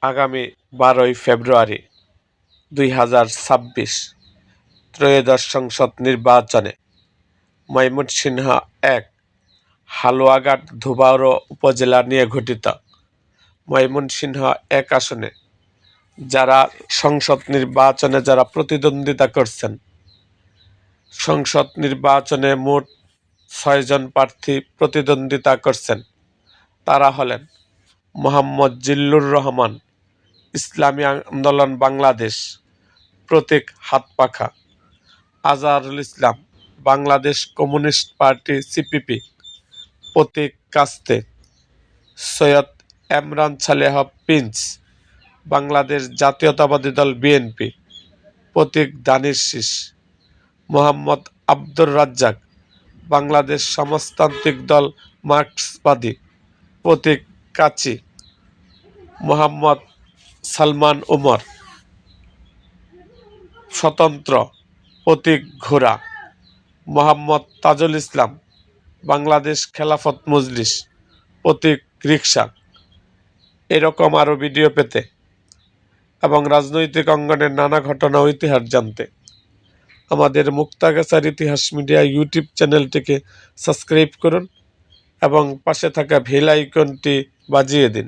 আগামী 12ই ফেব্রুয়ারি 2026 ত্রয়োদশ সংসদ নির্বাচনে ময়মনসিংহ 1 হালুয়াঘাট ধোবাউড়া উপজেলা নিয়ে গঠিত ময়মনসিংহ 1 আসনে যারা সংসদ নির্বাচনে যারা প্রতিদ্বন্দ্বিতা করছেন, সংসদ নির্বাচনে মোট 6 জন প্রার্থী প্রতিদ্বন্দ্বিতা করছেন। তারা হলেন মোহাম্মদ জিল্লুর রহমান, ইসলামী আন্দোলন বাংলাদেশ, প্রতীক হাতপাখা; Azharul Islam, Bangladesh communist party CPP, প্রতীক কাস্তে; সৈয়দ এমরান সালেহ প্রিন্স, বাংলাদেশ জাতীয়তাবাদী দল বিএনপি, প্রতীক ধানের শীষ; মোহাম্মদ আব্দুর রাজ্জাক, বাংলাদেশ সমাজতান্ত্রিক দল মার্ক্সবাদী, প্রতীক কাচি; মোহাম্মদ সালমান উমর, স্বতন্ত্র, প্রতীক ঘোড়া; মোহাম্মদ তাজুল ইসলাম, বাংলাদেশ খেলাফত মজলিস, প্রতীক রিকশা। এরকম আরও ভিডিও পেতে এবং রাজনৈতিক অঙ্গনের নানা ঘটনা ও ইতিহাস জানতে আমাদের মুক্তাগাছার ইতিহাস মিডিয়া ইউটিউব চ্যানেলটিকে সাবস্ক্রাইব করুন এবং পাশে থাকা বেল আইকনটি বাজিয়ে দিন।